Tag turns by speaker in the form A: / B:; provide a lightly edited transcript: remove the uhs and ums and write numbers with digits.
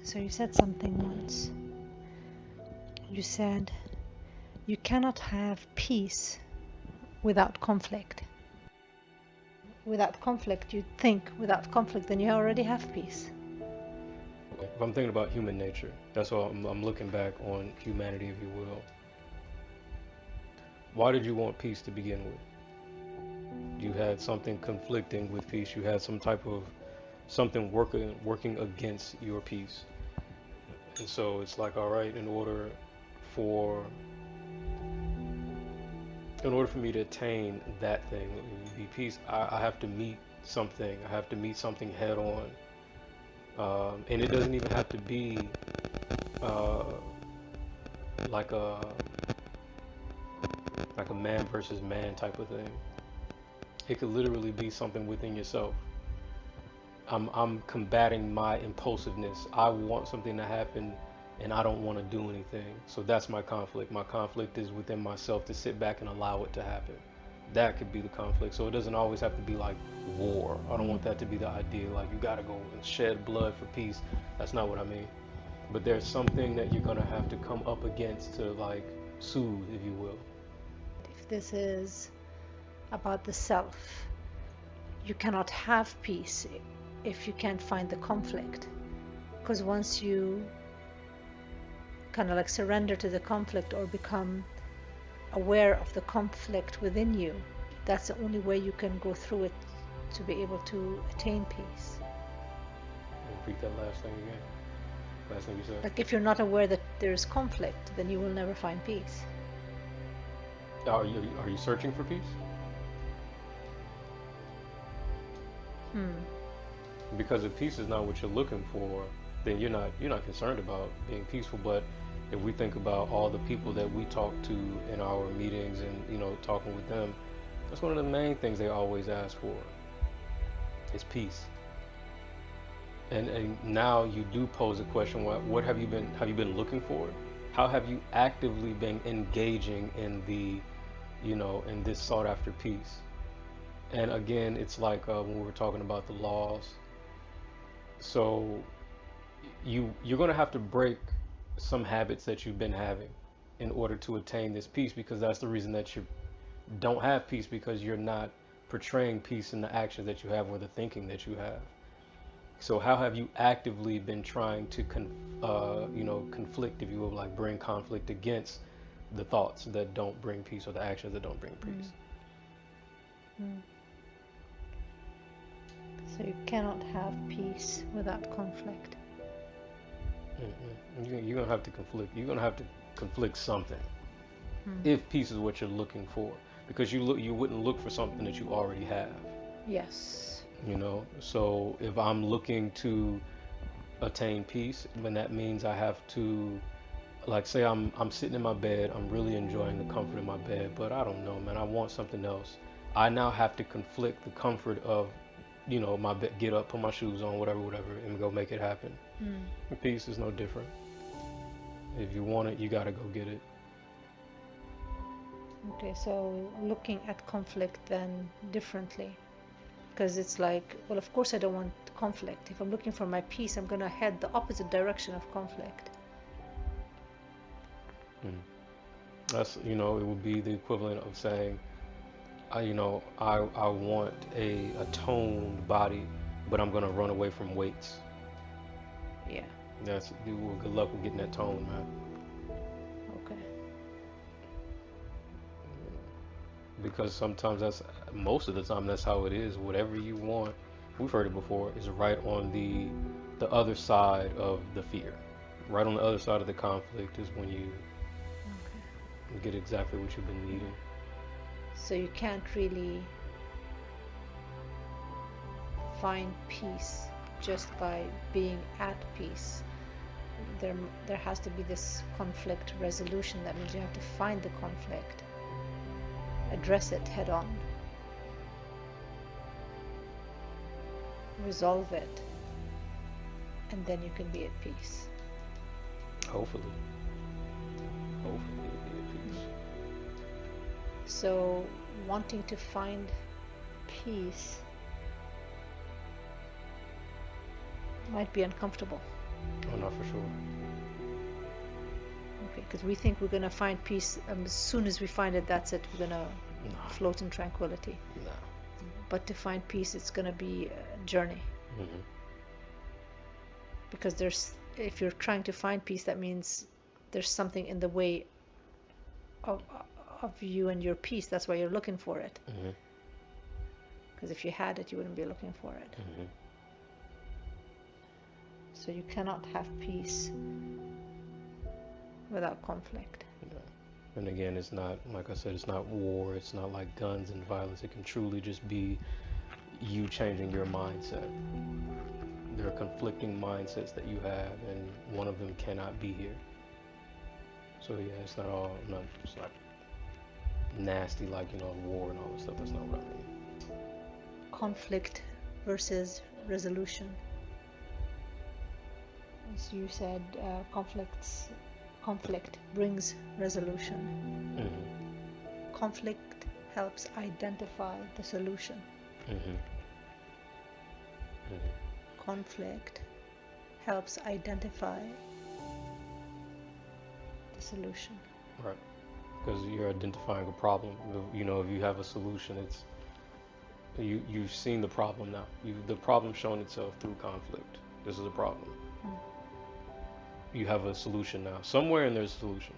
A: So you said something once. You said you cannot have peace without conflict. Without conflict, you think without conflict, then you already have peace.
B: If I'm thinking about human nature, that's all I'm looking back on humanity, if you will. Why did you want peace to begin with? You had something conflicting with peace. You had some type of something working against your peace. And so it's like, all right, for in order for me to attain that thing, be peace, I have to meet something. I have to meet something head on. And it doesn't even have to be uh, like a man versus man type of thing. It could literally be something within yourself. I'm combating my impulsiveness. I want something to happen and I don't want to do anything. So that's my conflict. My conflict is within myself to sit back and allow it to happen. That could be the conflict. So it doesn't always have to be like war. I don't want that to be the idea. Like you got to go and shed blood for peace. That's not what I mean. But there's something that you're going to have to come up against to like soothe, if you will.
A: If this is about the self, you cannot have peace if you can't find the conflict. Because once you kind of like surrender to the conflict or become aware of the conflict within you, that's the only way you can go through it to be able to attain peace.
B: Repeat that last thing again. Last thing you said.
A: Like if you're not aware that there's conflict, then you will never find peace.
B: Are you searching for peace? Because if peace is not what you're looking for, then you're not concerned about being peaceful. But if we think about all the people that we talk to in our meetings and talking with them, that's one of the main things they always ask for is peace. And now you do pose a question: what have you been looking for? How have you actively been engaging in in this sought after peace? And again, it's like when we were talking about the laws. So you're going to have to break some habits that you've been having in order to attain this peace, because that's the reason that you don't have peace, because you're not portraying peace in the actions that you have or the thinking that you have. So how have you actively been trying to conflict, if you will, like bring conflict against the thoughts that don't bring peace or the actions that don't bring peace?
A: So you cannot have peace without conflict.
B: You're gonna have to conflict. You're gonna have to conflict something if peace is what you're looking for, because you wouldn't look for something that you already have.
A: Yes.
B: So if I'm looking to attain peace, then that means I have to, like, say I'm sitting in my bed, I'm really enjoying the comfort of my bed, but I don't know, man, I want something else. I now have to conflict the comfort of my bed, get up, put my shoes on, whatever, and go make it happen. Peace is no different. If you want it, you gotta go get it.
A: Okay, so looking at conflict then differently, because it's like, well, of course I don't want conflict. If I'm looking for my peace, I'm gonna head the opposite direction of conflict.
B: That's it would be the equivalent of saying, I want a toned body, but I'm gonna run away from weights.
A: Yeah.
B: Well, good luck with getting that tone, man.
A: Okay.
B: Because most of the time that's how it is. Whatever you want, we've heard it before, is right on the other side of the fear. Right on the other side of the conflict is when you get exactly what you've been needing.
A: So you can't really find peace just by being at peace. There has to be this conflict resolution. That means you have to find the conflict, address it head on, resolve it, and then you can be at peace.
B: Hopefully you'll be at peace.
A: So wanting to find peace might be uncomfortable.
B: Oh, not for sure.
A: Okay, because we think we're going to find peace. As soon as we find it, that's it. We're going to
B: Nah.
A: float in tranquility.
B: Nah.
A: But to find peace, it's going to be a journey.
B: Mm-hmm.
A: Because if you're trying to find peace, that means there's something in the way of you and your peace. That's why you're looking for it.
B: Mm-hmm.
A: Because if you had it, you wouldn't be looking for it.
B: Mm-hmm.
A: So you cannot have peace without conflict.
B: Yeah. And again, it's not, like I said, it's not war. It's not like guns and violence. It can truly just be you changing your mindset. There are conflicting mindsets that you have, and one of them cannot be here. So yeah, it's not nasty like, war and all this stuff. That's not what I mean.
A: Conflict versus resolution. As you said, conflict brings resolution.
B: Mm-hmm.
A: Conflict helps identify the solution.
B: Mm-hmm. Mm-hmm.
A: Conflict helps identify the solution.
B: Right. Because you're identifying a problem. If you have a solution, it's you've seen the problem now. The problem shown itself through conflict. This is a problem. You have a solution now. Somewhere in there's a solution.